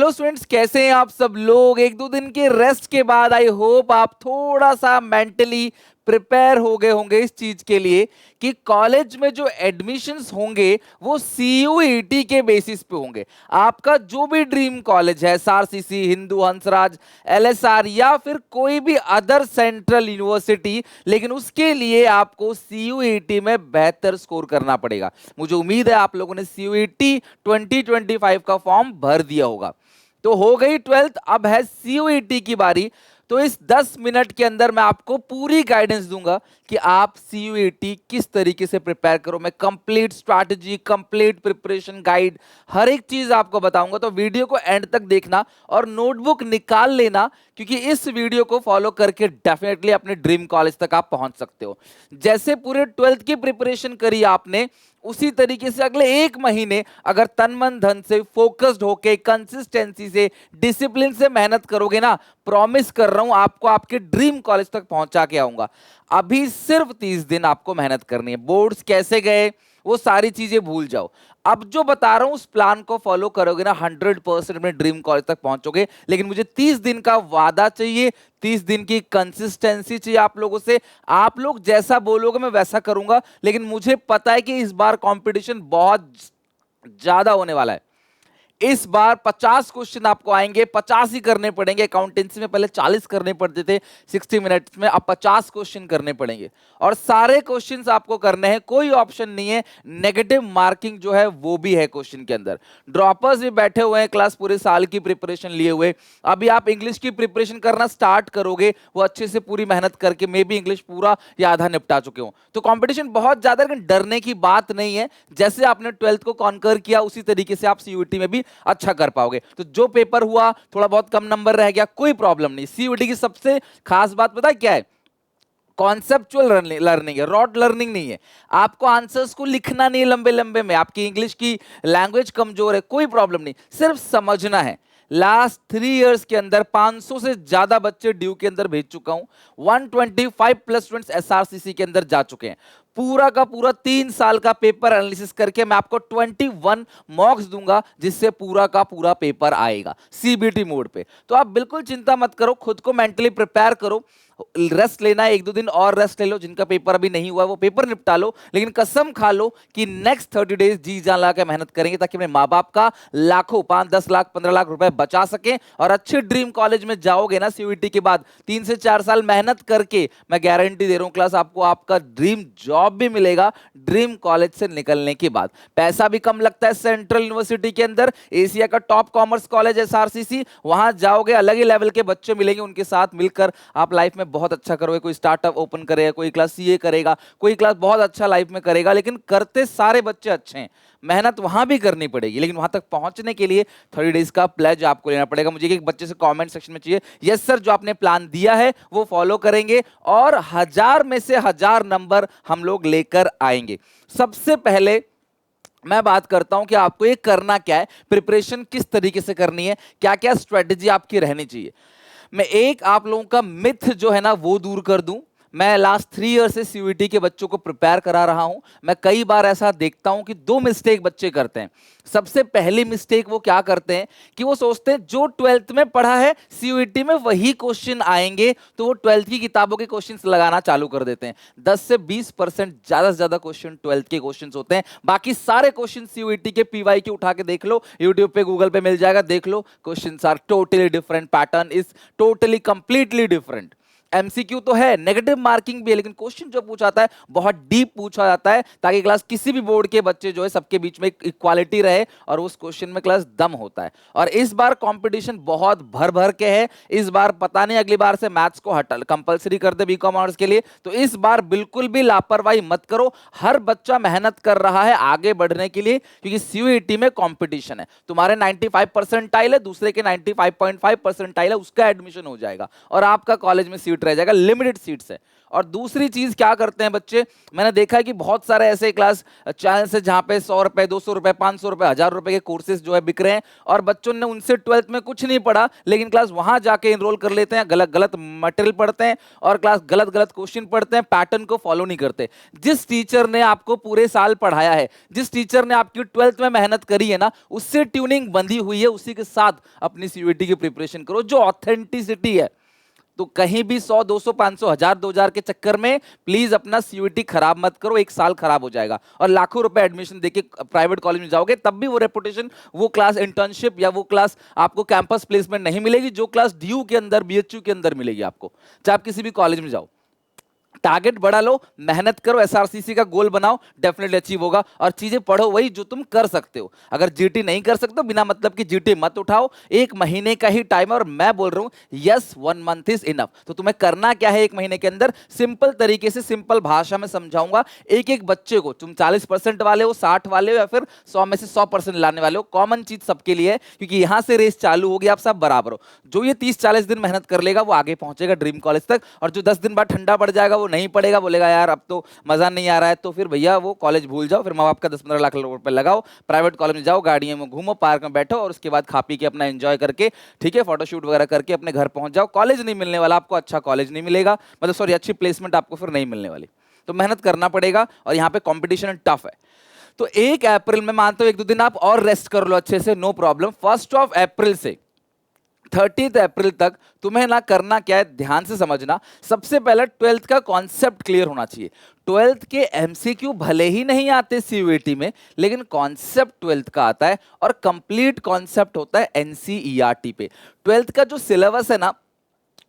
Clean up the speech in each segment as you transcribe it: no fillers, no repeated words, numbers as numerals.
Hello students, कैसे हैं आप सब लोग। एक दो दिन के रेस्ट के बाद आई होप आप थोड़ा सा मेंटली प्रिपेयर हो गए होंगे इस चीज के लिए कि कॉलेज में जो एडमिशन्स होंगे वो सीयूईटी के बेसिस पे होंगे। आपका जो भी ड्रीम कॉलेज है, एसआरसीसी, हिंदू, हंसराज, एलएसआर या फिर कोई भी अदर सेंट्रल यूनिवर्सिटी, लेकिन उसके लिए आपको सीयूईटी में बेहतर स्कोर करना पड़ेगा। मुझे उम्मीद है आप लोगों ने सीयूईटी 2025 का फॉर्म भर दिया होगा। तो हो गई 12th, अब है सीयूईटी की बारी। तो इस 10 मिनट के अंदर मैं आपको पूरी गाइडेंस दूंगा कि आप सीयूईटी किस तरीके से प्रिपेयर करो। मैं complete strategy, complete preparation guide, हर एक चीज आपको बताऊंगा। तो वीडियो को एंड तक देखना और नोटबुक निकाल लेना, क्योंकि इस वीडियो को फॉलो करके डेफिनेटली अपने ड्रीम कॉलेज तक आप पहुंच सकते हो। जैसे पूरे 12th की प्रिपरेशन करी आपने, उसी तरीके से अगले एक महीने अगर तन मन धन से फोकस्ड होके कंसिस्टेंसी से डिसिप्लिन से मेहनत करोगे ना, प्रॉमिस कर रहा हूं आपको आपके ड्रीम कॉलेज तक पहुंचा के आऊंगा। अभी सिर्फ 30 दिन आपको मेहनत करनी है। बोर्ड्स कैसे गए वो सारी चीजें भूल जाओ। अब जो बता रहा हूं उस प्लान को फॉलो करोगे ना, 100% अपने ड्रीम कॉलेज तक पहुंचोगे। लेकिन मुझे 30 दिन का वादा चाहिए, 30 दिन की कंसिस्टेंसी चाहिए आप लोगों से। आप लोग जैसा बोलोगे मैं वैसा करूंगा, लेकिन मुझे पता है कि इस बार कंपटीशन बहुत ज्यादा होने वाला है। इस बार 50 क्वेश्चन आपको आएंगे, 50 ही करने पड़ेंगे। अकाउंटेंसी में पहले 40 करने पड़ते थे 60 मिनट्स में, अब 50 क्वेश्चन करने पड़ेंगे और सारे क्वेश्चंस आपको करने हैं। कोई ऑप्शन नहीं है, नेगेटिव मार्किंग जो है वो भी है क्वेश्चन के अंदर। ड्रॉपर्स भी बैठे हुए हैं क्लास पूरे साल की प्रिपरेशन लिए हुए। अभी आप इंग्लिश की प्रिपरेशन करना स्टार्ट करोगे, वो अच्छे से पूरी मेहनत करके मे भी इंग्लिश पूरा या आधा निपटा चुके हो। तो कॉम्पिटिशन बहुत ज्यादा, लेकिन डरने की बात नहीं है। जैसे आपने 12th को कॉन्कर किया उसी तरीके से आप सीयूईटी में भी अच्छा कर पाओगे। तो जो पेपर हुआ थोड़ा बहुत कम नंबर रह गया, कोई प्रॉब्लम नहीं। सीयूईटी की सबसे खास बात पता है क्या है? कॉन्सेप्चुअल लर्निंग है, रॉट लर्निंग नहीं है। आपको आंसर्स को लिखना नहीं है लंबे लंबे में। आपकी इंग्लिश की लैंग्वेज कमजोर है, कोई प्रॉब्लम नहीं, सिर्फ समझना है। लास्ट 3 इयर्स के अंदर 500 से ज्यादा बच्चे ड्यू के अंदर भेज चुका हूं। 125 प्लस स्टूडेंट्स एसआरसीसी के अंदर जा चुके हैं। पूरा का पूरा 3 साल का पेपर एनालिसिस करके मैं आपको 21 मॉक्स दूंगा, जिससे पूरा का पूरा पेपर आएगा सीबीटी मोड पे। तो आप बिल्कुल चिंता मत करो, खुद को मेंटली प्रिपेयर करो। रेस्ट लेना है, 1-2 दिन और रेस्ट ले लो। जिनका पेपर अभी नहीं हुआ वो पेपर निपटा लो, लेकिन कसम खा लो कि नेक्स्ट 30 डेज जी जान लगा के मेहनत करेंगे, ताकि अपने माँ बाप का लाखों, 5-10 लाख 15 लाख रुपए बचा सके और अच्छे ड्रीम कॉलेज में जाओगे ना सीयूईटी के बाद 3 से 4 साल मेहनत करके। मैं गारंटी दे रहा हूं क्लास, आपको आपका ड्रीम जॉब भी मिलेगा ड्रीम कॉलेज से निकलने के बाद। पैसा भी कम लगता है सेंट्रल यूनिवर्सिटी के अंदर, एशिया का टॉप कॉमर्स कॉलेज एसआरसीसी। वहां जाओगे अलग ही लेवल के बच्चे मिलेंगे, उनके साथ मिलकर आप लाइफ में बहुत अच्छा करोगे। कोई स्टार्टअप ओपन करेगा, कोई क्लास सीए करेगा, कोई क्लास बहुत अच्छा लाइफ में करेगा। लेकिन करते सारे बच्चे अच्छे हैं, मेहनत वहां भी करनी पड़ेगी, लेकिन वहां तक पहुंचने के लिए 30 डेज का प्लेज आपको लेना पड़ेगा। मुझे एक बच्चे से कमेंट सेक्शन में चाहिए, यस सर जो आपने प्लान दिया है वो फॉलो करेंगे और 1000 में से 1000 नंबर हम लोग लेकर आएंगे। सबसे पहले मैं बात करता हूं कि आपको ये करना क्या है, प्रिपरेशन किस तरीके से करनी है, क्या क्या स्ट्रेटेजी आपकी रहनी चाहिए। मैं एक आप लोगों का मिथ जो है ना वो दूर कर दूं। मैं लास्ट 3 ईयर से सीयूईटी के बच्चों को प्रिपेयर करा रहा हूं। मैं कई बार ऐसा देखता हूं कि 2 मिस्टेक बच्चे करते हैं। सबसे पहली मिस्टेक वो क्या करते हैं कि वो सोचते हैं जो 12th में पढ़ा है सीयूईटी में वही क्वेश्चन आएंगे, तो वो 12th की किताबों के क्वेश्चंस लगाना चालू कर देते हैं। 10 से 20% ज्यादा से ज्यादा क्वेश्चन 12th के क्वेश्चंस होते हैं। बाकी सारे क्वेश्चन सीयूईटी के पीवाई के उठा के देख लो, यूट्यूब पे गूगल पे मिल जाएगा, देख लो। Questions are totally different, pattern is totally completely different. MCQ तो है, नेगेटिव मार्किंग भी है, लेकिन क्वेश्चन जो पूछा जाता है बहुत डीप पूछा जाता है, ताकि क्लास किसी भी बोर्ड के बच्चे जो है सबके बीच में इक्वालिटी रहे और उस क्वेश्चन में क्लास दम होता है। और इस बार कंपटीशन बहुत भर भर के है। इस बार पता नहीं अगली बार से मैथ्स को हटा कंपलसरी कर दे बीकॉम ऑनर्स के लिए, तो इस बार बिल्कुल भी लापरवाही मत करो। हर बच्चा मेहनत कर रहा है आगे बढ़ने के लिए, क्योंकि सीयूईटी में कंपटीशन है। तुम्हारे 95 परसेंटाइल है, दूसरे के 95.5 परसेंटाइल है, उसका एडमिशन हो जाएगा और आपका कॉलेज में सीट रह जाएगा, लिमिटेड सीट्स है। और दूसरी चीज क्या करते हैं बच्चे, मैंने देखा है कि बहुत सारे ऐसे क्लास चैनल्स है जहां पे 100 रुपए, 200 रुपए, 500 रुपए, 1000 रुपए के कोर्सेज जो है बिक रहे हैं, और बच्चों ने उनसे 12th में कुछ नहीं पढ़ा, लेकिन क्लास वहां जाके एनरोल कर लेते हैं, गलत गलत मटेरियल पढ़ते हैं और क्लास गलत गलत क्वेश्चन पढ़ते हैं, पैटर्न को फॉलो नहीं करते। जिस टीचर ने आपको पूरे साल पढ़ाया है, जिस टीचर ने आपकी 12th में मेहनत करी है ना, उससे ट्यूनिंग बंधी हुई है, उसी के साथ अपनी सीयूईटी की प्रिपरेशन करो, जो ऑथेंटिसिटी है। तो कहीं भी 100, 200, 500, 1000, 2000 के चक्कर में प्लीज अपना सीयूईटी खराब मत करो, एक साल खराब हो जाएगा। और लाखों रुपए एडमिशन देके प्राइवेट कॉलेज में जाओगे, तब भी वो रेपुटेशन, वो क्लास इंटर्नशिप या वो क्लास आपको कैंपस प्लेसमेंट नहीं मिलेगी जो क्लास डीयू के अंदर, बीएचयू के अंदर मिलेगी आपको, चाहे आप किसी भी कॉलेज में जाओ। टारगेट बढ़ा लो, मेहनत करो, एसआरसीसी का गोल बनाओ, डेफिनेटली अचीव होगा। और चीजें पढ़ो वही जो तुम कर सकते हो। अगर जीटी नहीं कर सकते बिना मतलब की जीटी मत उठाओ, एक महीने का ही टाइम है, और मैं बोल रहा हूं यस 1 मंथ इज इनफ। तो तुम्हें करना क्या है, एक महीने के अंदर सिंपल तरीके से, सिंपल भाषा में समझाऊंगा। एक एक बच्चे को, तुम 40% वाले हो, 60 वाले हो, या फिर 100 में से 100% लाने वाले हो, कॉमन चीज सबके लिए है, क्योंकि यहां से रेस चालू होगी, आप सब बराबर हो। जो ये 30-40 दिन मेहनत कर लेगा वो आगे पहुंचेगा ड्रीम कॉलेज तक, और जो 10 दिन बाद ठंडा पड़ जाएगा, वो नहीं पड़ेगा, बोलेगा यार अब तो मजा नहीं आ रहा है, तो फिर भैया वो कॉलेज भूल जाओ। फिर माँ बाप का 10-15 लाख रुपए लगाओ, प्राइवेट कॉलेज में जाओ, गाड़ियों में घूमो, पार्क में बैठो, और उसके बाद खा पी के अपना एंजॉय करके, ठीक है, फोटोशूट वगैरह करके अपने घर पहुंच जाओ। कॉलेज नहीं मिलने वाला आपको, अच्छा कॉलेज नहीं मिलेगा, मतलब सॉरी, अच्छी प्लेसमेंट आपको फिर नहीं मिलने वाली। तो मेहनत करना पड़ेगा, और यहाँ पे कॉम्पिटिशन टफ है। तो 1 अप्रैल में मानता हूं 1-2 दिन आप और रेस्ट कर लो अच्छे से, नो प्रॉब्लम। 1 अप्रैल से 30 अप्रैल तक तुम्हें ना करना क्या है, ध्यान से समझना। सबसे पहले 12th का कॉन्सेप्ट क्लियर होना चाहिए। 12th के एमसीक्यू भले ही नहीं आते सीयूईटी में, लेकिन कॉन्सेप्ट 12th का आता है, और कंप्लीट कॉन्सेप्ट होता है एनसीईआरटी पे। 12th का जो सिलेबस है ना,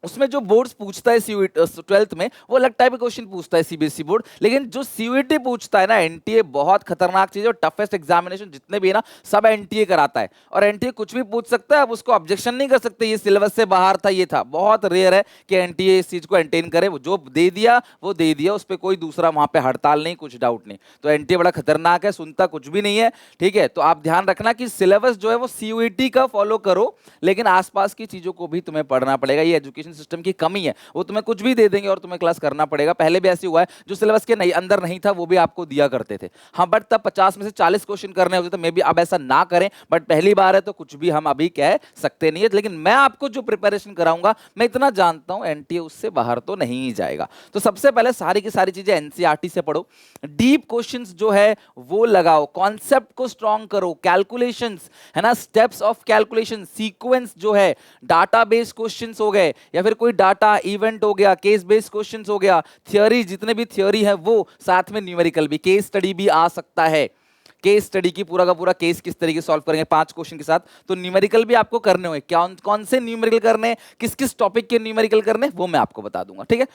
उसमें जो बोर्ड्स पूछता है 12th में, वो अलग टाइप के क्वेश्चन पूछता है सीबीएसई बोर्ड, लेकिन जो सीयूईटी पूछता है ना, एनटीए बहुत खतरनाक चीज है, और टफेस्ट एग्जामिनेशन जितने भी है ना, सब एनटीए कराता है। और एनटीए कुछ भी पूछ सकता है, अब उसको ऑब्जेक्शन नहीं कर सकते, ये सिलेबस से बाहर था, ये था। बहुत रेयर है कि एनटीए इस चीज को एंटेन करे, वो जो दे दिया वो दे दिया, उस पर कोई दूसरा वहां पे हड़ताल नहीं, कुछ डाउट नहीं। तो एनटीए बड़ा खतरनाक है, सुनता कुछ भी नहीं है, ठीक है। तो आप ध्यान रखना कि सिलेबस जो है वो सीयूईटी का फॉलो करो, लेकिन आसपास की चीजों को भी तुम्हें पढ़ना पड़ेगा। ये एजुकेशन सिस्टम की कमी है, वो तुम्हें कुछ भी दे देंगे और तुम्हें क्लास करना पड़ेगा। पहले भी ऐसे हुआ है, जो सिलेबस के नहीं अंदर नहीं था वो भी आपको दिया करते थे, हाँ, बट तब 50 में से 40 क्वेश्चन करने होते थे। मे बी अब ऐसा ना करें, बट पहली बार है तो कुछ भी हम अभी कह सकते नहीं है। लेकिन मैं आपको जो प्रिपरेशन कराऊंगा, मैं इतना जानता हूं एनटीए उससे बाहर तो नहीं जाएगा। तो सबसे पहले सारी की सारी चीजें एनसीईआरटी से पढ़ो, डीप क्वेश्चंस जो है वो लगाओ, कॉन्सेप्ट को स्ट्रॉन्ग करो, कैलकुलेशंस है ना, स्टेप्स ऑफ कैलकुलेशन, सीक्वेंस जो है, डाटाबेस क्वेश्चंस हो गए, या फिर कोई डाटा इवेंट हो गया, केस बेस्ड क्वेश्चंस हो गया, थ्योरी, जितने भी थ्योरी है वो, साथ में न्यूमेरिकल भी, केस स्टडी भी आ सकता है। केस स्टडी की पूरा का पूरा केस किस तरीके सॉल्व करेंगे 5 क्वेश्चन के साथ, तो न्यूमेरिकल भी आपको करने होंगे। कौन से न्यूमेरिकल करने, किस किस टॉपिक के न्यूमेरिकल करने, वो मैं आपको बता दूंगा, ठीक है।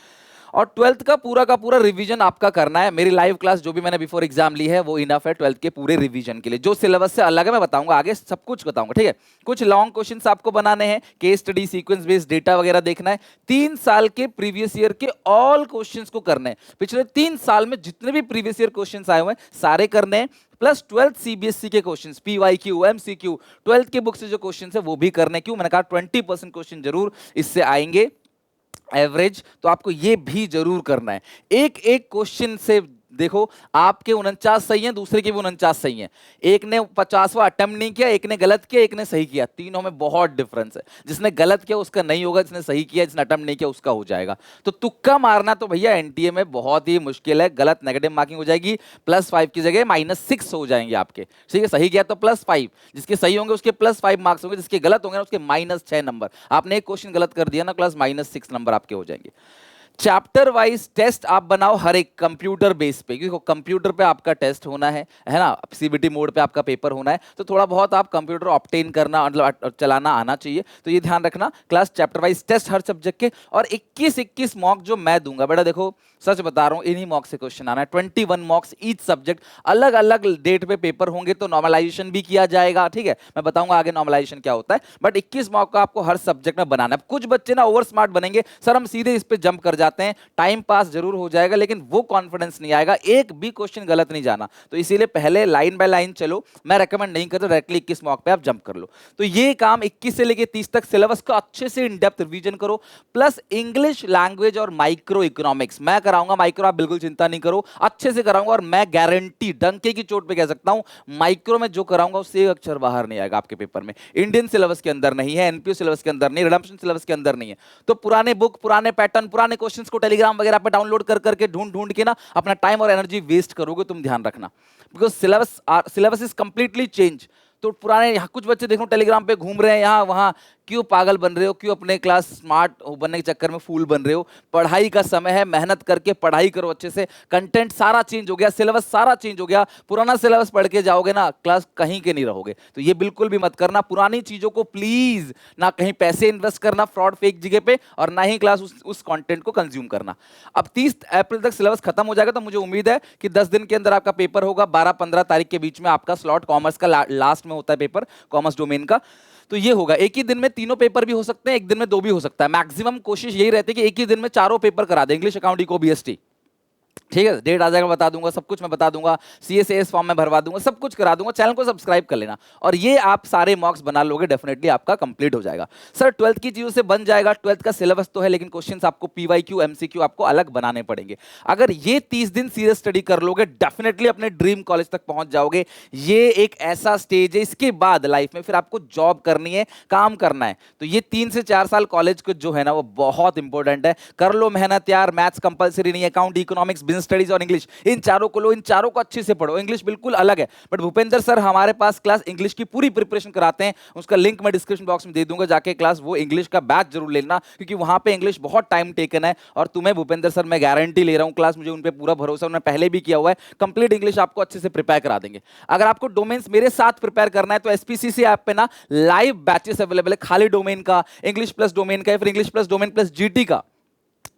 और 12th का पूरा रिवीजन आपका करना है। मेरी लाइव क्लास जो भी मैंने बिफोर एग्जाम ली है वो इनफ है 12th के पूरे रिवीजन के लिए। जो सिलेबस से अलग है मैं बताऊंगा आगे, सब कुछ बताऊंगा, ठीक है। कुछ लॉन्ग क्वेश्चंस आपको बनाने हैं, case study, sequence based data वगैरह देखना है। 3 साल के प्रीवियस ईयर के ऑल क्वेश्चंस को करने हैं, पिछले 3 साल में जितने भी प्रीवियस ईयर क्वेश्चंस आए हुए हैं सारे करने हैं, प्लस 12th सीबीएसई के क्वेश्चंस, पीवाईक्यू, एमसीक्यू, 12th के बुक से जो क्वेश्चंस है वो भी करने। क्यों, मैंने कहा 20% क्वेश्चन जरूर इससे आएंगे एवरेज, तो आपको ये भी जरूर करना है। एक एक क्वेश्चन से देखो, आपके 49 सही हैं, दूसरे के भी 49 सही हैं। एक ने 50वां अटेम्प्ट नहीं किया, एक ने गलत किया, एक ने सही किया, तीनों में बहुत डिफरेंस है। जिसने गलत किया उसका नहीं होगा, जिसने सही किया, जिसने अटेम्प्ट नहीं किया उसका हो जाएगा। तो तुक्का मारना तो भैया एनटीए में बहुत ही मुश्किल है, गलत नेगेटिव मार्किंग हो जाएगी, +5 की जगह -6 हो जाएंगे आपके, ठीक है। सही किया तो +5, जिसके सही होंगे उसके +5 मार्क्स होंगे, जिसके गलत होंगे ना उसके -6 नंबर। आपने एक क्वेश्चन गलत कर दिया ना, क्लास -6 नंबर आपके हो जाएंगे। चैप्टर वाइज टेस्ट आप बनाओ हर एक कंप्यूटर बेस पे, क्योंकि कंप्यूटर पे आपका टेस्ट होना है ना, सीबीटी मोड पे आपका पेपर होना है, तो थोड़ा बहुत आप कंप्यूटर ऑब्टेन करना, मतलब चलाना आना चाहिए। तो ये ध्यान रखना, क्लास चैप्टर वाइज टेस्ट हर सब्जेक्ट के, और 21 मॉक जो मैं दूंगा, बेटा देखो सच बता रहा हूँ, इन्हीं मॉक से क्वेश्चन आना है। 21 मॉक्स ईच सब्जेक्ट, अलग अलग डेट पे पेपर होंगे, तो नॉर्मलाइजेशन भी किया जाएगा, ठीक है। मैं बताऊंगा आगे नॉर्मलाइजेशन क्या होता है, बट 21 मॉक का आपको हर सब्जेक्ट में बनाना है। कुछ बच्चे ना ओवर स्मार्ट बनेंगे, सर हम सीधे इस पे जंप कर जाते हैं, टाइम पास जरूर हो जाएगा लेकिन वो कॉन्फिडेंस नहीं आएगा, एक भी क्वेश्चन गलत नहीं जाना। तो इसीलिए पहले लाइन बाय लाइन चलो, मैं रेकमेंड नहीं करता डायरेक्टली 21 मॉक पे आप जंप कर लो। तो ये काम 21 से लेके 30 तक सिलेबस का अच्छे से इन डेप्थ रिवीजन करो, प्लस इंग्लिश लैंग्वेज और माइक्रो इकोनॉमिक्स मैं कराऊंगा। माइक्रो आप बिल्कुल चिंता नहीं करो, अच्छे से कराऊंगा, और मैं गारंटी डंके की चोट पे कह सकता हूं माइक्रो में जो कराऊंगा उससे एक अक्षर बाहर नहीं आएगा आपके पेपर में। इंडियन सिलेबस के अंदर नहीं है, एनपीओ सिलेबस के अंदर नहीं, रिडम्पशन सिलेबस के अंदर नहीं है। तो पुराने बुक, पुराने पैटर्न, पुराने क्वेश्चंस को टेलीग्राम वगैरह पे डाउनलोड कर करके ढूंढ ढूंढ के ना अपना टाइम और एनर्जी वेस्ट करोगे तुम, ध्यान रखना, because syllabus is completely change. तो पुराने यहाँ कुछ बच्चे देखो टेलीग्राम पे घूम रहे हैं यहाँ वहाँ, क्यों पागल बन रहे हो, क्यों अपने क्लास स्मार्ट बनने के चक्कर में फूल बन रहे हो। पढ़ाई का समय है, मेहनत करके पढ़ाई करो अच्छे से। कंटेंट सारा चेंज हो गया, सिलेबस सारा चेंज हो गया, पुराना सिलेबस पढ़ के जाओगे ना क्लास कहीं के नहीं रहोगे। तो ये बिल्कुल भी मत करना, पुरानी चीजों को प्लीज ना कहीं पैसे इन्वेस्ट करना फ्रॉड फेक जगह पे, और ना ही क्लास उस कंटेंट को कंज्यूम करना। अब 30 अप्रैल तक सिलेबस खत्म हो जाएगा, तो मुझे उम्मीद है कि 10 दिन के अंदर आपका पेपर होगा। 12-15 तारीख के बीच में आपका स्लॉट कॉमर्स का लास्ट में होता है पेपर, कॉमर्स डोमेन का। तो ये होगा, एक ही दिन में तीनों पेपर भी हो सकते हैं, एक दिन में 2 भी हो सकता है। मैक्सिमम कोशिश यही रहती है कि एक ही दिन में चारों पेपर करा दे, इंग्लिश, अकाउंट, इको, बीएसटी। ठीक है, डेट आ जाएगा बता दूंगा, सब कुछ मैं बता दूंगा, सीएसएस फॉर्म में भरवा दूंगा, सब कुछ करा दूंगा। चैनल को सब्सक्राइब कर लेना, और ये आप सारे मॉक्स बना लोगे, डेफिनेटली आपका कंप्लीट हो जाएगा। सर 12th की चीजों से बन जाएगा, 12th का सिलेबस तो है, लेकिन क्वेश्चंस आपको पीवाईक्यू, एमसीक्यू आपको अलग बनाने पड़ेंगे। अगर ये 30 दिन सीरियस स्टडी कर लोगे, डेफिनेटली अपने ड्रीम कॉलेज तक पहुंच जाओगे। ये एक ऐसा स्टेज है, इसके बाद लाइफ में फिर आपको जॉब करनी है, काम करना है। तो ये 3 से 4 साल कॉलेज को जो है ना वो बहुत इंपॉर्टेंट है। कर लो मेहनत यार, मैथ्स कंपलसरी नहीं है, अकाउंट, इकोनॉमिक्स, बिजनेस स्टडीज और इंग्लिश, इन चारों को लो, इन चारों को अच्छे से पढ़ो। इंग्लिश बिल्कुल अलग है, बट भूपेंद्र सर हमारे पास क्लास इंग्लिश की पूरी प्रिपरेशन कराते हैं, उसका लिंक मैं डिस्क्रिप्शन बॉक्स में दे दूंगा, जाके क्लास वो इंग्लिश का बैच जरूर लेना, क्योंकि वहां पे इंग्लिश बहुत टाइम टेकन है। और तुम्हें भूपेंद्र सर मैं गारंटी ले रहा हूं, क्लास मुझे उन पे पूरा भरोसा, उन्होंने पहले भी किया हुआ है, कंप्लीट इंग्लिश आपको अच्छे से प्रिपेयर करा देंगे। अगर आपको डोमेन्स मेरे साथ प्रिपेयर करना है तो एसपीसीसी ऐप पे ना लाइव बैचेस अवेलेबल है, खाली डोमेन का, इंग्लिश प्लस डोमेन का, फिर English plus domain plus GT का,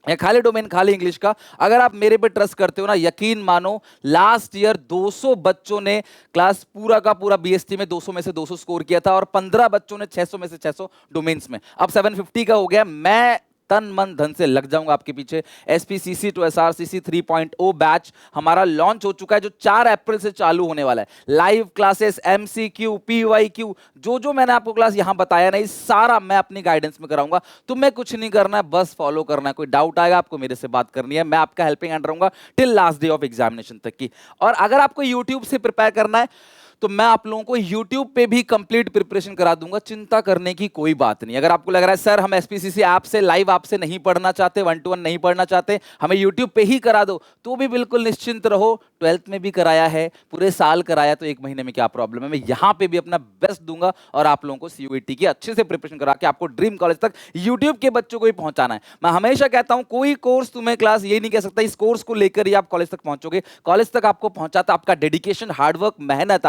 या खाली डोमेन खाली इंग्लिश का। अगर आप मेरे पे ट्रस्ट करते हो ना, यकीन मानो, लास्ट ईयर 200 बच्चों ने क्लास पूरा का पूरा बीएसटी में 200 में से 200 स्कोर किया था, और 15 बच्चों ने 600 में से 600 डोमेन्स में। अब 750 का हो गया, मैं तन मन धन से लग जाऊंगा आपके पीछे। एसपीसीसी टू एसआरसीसी 3.0 बैच हमारा लॉन्च हो चुका है, जो 4 अप्रैल से चालू होने वाला है। लाइव क्लासेस, एमसीक्यू, पीवाईक्यू, जो मैंने आपको क्लास यहां बताया ना, सारा मैं अपनी गाइडेंस में कराऊंगा। तुम्हें कुछ नहीं करना है, बस फॉलो करना है। कोई डाउट आएगा आपको मेरे से बात करनी है, मैं आपका हेल्पिंग हैंड रहूंगा till last day of examination तक की। और अगर आपको यूट्यूब से प्रिपेयर करना है तो मैं आप लोगों को YouTube पे भी कंप्लीट प्रिपरेशन करा दूंगा, चिंता करने की कोई बात नहीं। अगर आपको लग रहा है सर हम एसपीसीसी ऐप से लाइव आपसे नहीं पढ़ना चाहते, 1-to-1 नहीं पढ़ना चाहते, हमें YouTube पे ही करा दो, तो भी बिल्कुल निश्चिंत रहो। 12th में भी कराया है, पूरे साल कराया, तो 1 महीने में क्या प्रॉब्लम है। मैं यहाँ पे भी अपना बेस्ट दूंगा, और आप लोगों को CUET की अच्छे से प्रिपरेशन करा के आपको ड्रीम कॉलेज तक YouTube के बच्चों को ही पहुंचाना है। मैं हमेशा कहता हूं कोई कोर्स तुम्हें क्लास ये नहीं कह सकता इस कोर्स को लेकर ही आप कॉलेज तक पहुंचोगे। कॉलेज तक आपको पहुंचाता आपका डेडिकेशन, हार्डवर्क, मेहनत,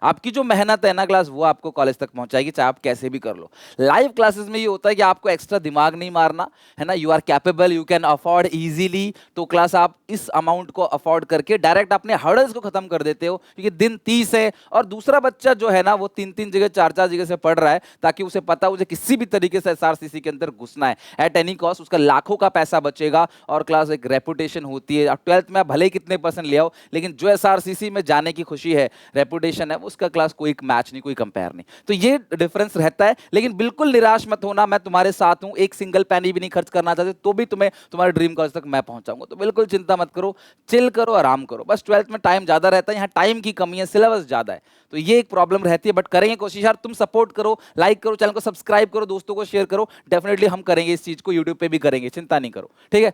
आपकी जो मेहनत है ना क्लास, वो आपको कॉलेज तक पहुंचाएगी, चाहे आप कैसे भी कर लो। लाइव क्लासेस में ये होता है कि आपको एक्स्ट्रा दिमाग नहीं मारना है ना, you are capable, you can afford easily. तो क्लास आप इस अमाउंट को अफोर्ड करके डायरेक्ट अपने हर्डल्स को खत्म कर देते हो, क्योंकि दिन 30 है, और दूसरा बच्चा जो है ना वो 3-3 जगह, 4-4 जगह से पढ़ रहा है, ताकि उसे पता उसे किसी भी तरीके से एसआरसीसी के अंदर घुसना है एट एनी कॉस्ट। उसका लाखों का पैसा बचेगा, और क्लास एक रेपुटेशन होती है। अब 12th में आप भले ही कितने % ले आओ, लेकिन जो एसआरसीसी में जाने की खुशी है, रेपुटेशन है, उसका क्लास कोई मैच नहीं, कोई कंपेयर नहीं। तो ये डिफरेंस रहता है, लेकिन बिल्कुल निराश मत होना, मैं तुम्हारे साथ हूं। एक सिंगल पैनी भी नहीं खर्च करना चाहते तो भी तुम्हें तुम्हारे ड्रीम कॉलेज तक मैं पहुंचाऊंगा। तो बिल्कुल चिंता मत करो, चिल करो, आराम करो। बस 12th में टाइम ज्यादा रहता है, यहाँ टाइम की कमी है, सिलेबस ज्यादा है, तो ये एक प्रॉब्लम रहती है, बट करेंगे कोशिश यार। तुम सपोर्ट करो, लाइक करो, चैनल को सब्सक्राइब करो, दोस्तों को शेयर करो, डेफिनेटली हम करेंगे इस चीज को, यूट्यूब पे भी करेंगे, चिंता नहीं करो, ठीक है।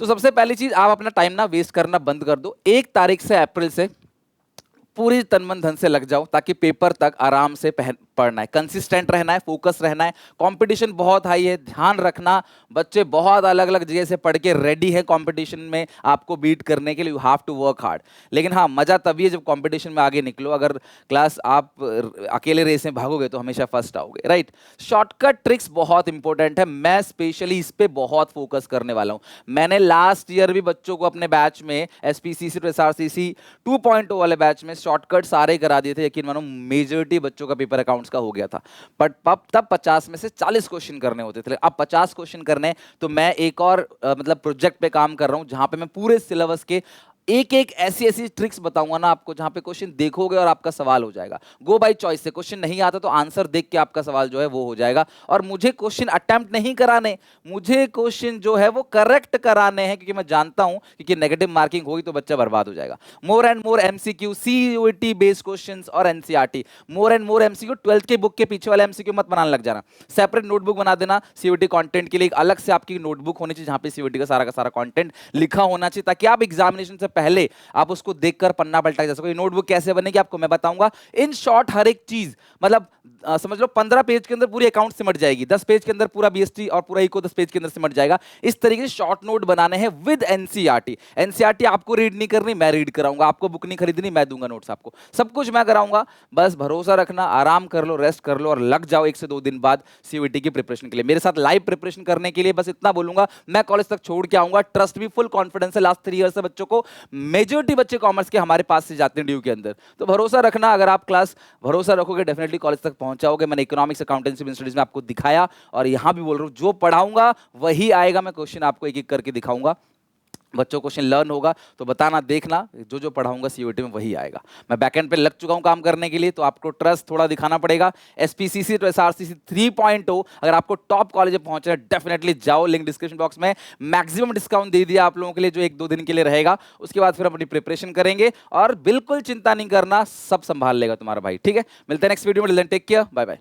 तो सबसे पहली चीज, आप अपना टाइम ना वेस्ट करना बंद कर दो। 1 तारीख से, अप्रैल से पूरी तन मन धन से लग जाओ, ताकि पेपर तक आराम से पढ़ना है, कंसिस्टेंट रहना है, फोकस रहना है। कंपटीशन बहुत हाई है, ध्यान रखना, बच्चे बहुत अलग अलग जगह से पढ़ के रेडी है कंपटीशन में आपको बीट करने के लिए। You have to work hard. लेकिन हाँ, मजा तभी है जब कंपटीशन में आगे निकलो। अगर क्लास आप अकेले रेस में भागोगे तो हमेशा फर्स्ट आओगे, राइट। शॉर्टकट ट्रिक्स बहुत इंपॉर्टेंट है, मैं स्पेशली इस पे बहुत फोकस करने वाला हूं। मैंने लास्ट ईयर भी बच्चों को अपने बैच में, एसपीसीसी टू एसआरसीसी 2.0 वाले बैच में शॉर्टकट सारे करा दिए थे, यकीन मानो मेजॉरिटी बच्चों का पेपर अकाउंट्स का हो गया था। बट तब 50 में से 40 क्वेश्चन करने होते थे, अब 50 क्वेश्चन करने। तो मैं एक और मतलब प्रोजेक्ट पे काम कर रहा हूं जहां पे मैं पूरे सिलेबस के एक एक ऐसी ऐसी ट्रिक्स बताऊंगा ना आपको, जहां पे क्वेश्चन देखोगे और आपका सवाल हो जाएगा। गो बाय चॉइस से, क्वेश्चन नहीं आता तो आंसर देख के आपका सवाल जो है वो हो जाएगा। और मुझे क्वेश्चन अटेम्प्ट नहीं कराने, मुझे क्वेश्चन जो है वो करेक्ट कराने हैं, क्योंकि मैं जानता हूं कि नेगेटिव मार्किंग होगी तो बच्चा बर्बाद हो जाएगा। More and more MCQ, CUET based questions और NCERT, more and more MCQ. 12th के बुक के पीछे वाले एमसीक्यू मत बनाने लग जाना, सेपरेट नोटबुक बना देना। सीयूईटी कंटेंट के लिए एक अलग से आपकी नोटबुक होनी चाहिए, जहां पे सीयूईटी का सारा कंटेंट लिखा होना चाहिए, ताकि आप एग्जामिनेशन से पहले आप उसको देखकर पन्ना पलटा जा सको। ये नोटबुक कैसे बनेगी आपको मैं बताऊंगा। इन शॉर्ट हर एक चीज, मतलब समझ लो 15 पेज के अंदर पूरी अकाउंट सिमट जाएगी, 10 पेज के अंदर पूरा बीएसटी और पूरा इको 10 पेज के अंदर सिमट जाएगा। इस तरीके से शॉर्ट नोट बनाने हैं विद एनसीईआरटी। एनसीईआरटी आपको रीड नहीं करनी, मैं रीड कराऊंगा। आपको बुक नहीं खरीदनी, मैं दूंगा नोट्स आपको, सब कुछ मैं कराऊंगा। बस भरोसा रखना, आराम कर लो, रेस्ट कर लो और लग जाओ 1 से 2 दिन बाद सीयूईटी की प्रिपरेशन के लिए। मेरे साथ लाइव प्रिपरेशन करने के लिए बस इतना बोलूंगा, मैं कॉलेज तक छोड़ के आऊंगा। ट्रस्ट भी, फुल कॉन्फिडेंस है। लास्ट 3 ईयर से बच्चों को, मेजॉरिटी बच्चे कॉमर्स के हमारे पास से जाते हैं ड्यू के अंदर, तो भरोसा रखना। अगर आप क्लास भरोसा रखोगे डेफिनेटली कॉलेज तक पहुंच जाओगे। मैंने इकोनॉमिक्स, अकाउंटेंसी, बिजनेस स्टडीज में आपको दिखाया और यहां भी बोल रहा हूं, जो पढ़ाऊंगा वही आएगा। मैं क्वेश्चन आपको एक एक करके दिखाऊंगा, बच्चों को क्वेश्चन लर्न होगा तो बताना, देखना जो जो पढ़ाऊंगा सीयूईटी में वही आएगा। मैं बैकएंड पे लग चुका हूं काम करने के लिए, तो आपको ट्रस्ट थोड़ा दिखाना पड़ेगा। एसपीसीसी तो एसआरसीसी 3.0, अगर आपको टॉप कॉलेज में पहुंचना है डेफिनेटली जाओ, लिंक डिस्क्रिप्शन बॉक्स में। मैक्सिमम डिस्काउंट दे दिया आप लोगों के लिए, जो 1-2 दिन के लिए रहेगा। उसके बाद फिर हम अपनी प्रिपरेशन करेंगे और बिल्कुल चिंता नहीं करना, सब संभाल लेगा तुम्हारा भाई, ठीक है। मिलते हैं नेक्स्ट वीडियो में, टेक केयर, बाय बाय।